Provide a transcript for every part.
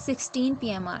16 PMR،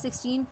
16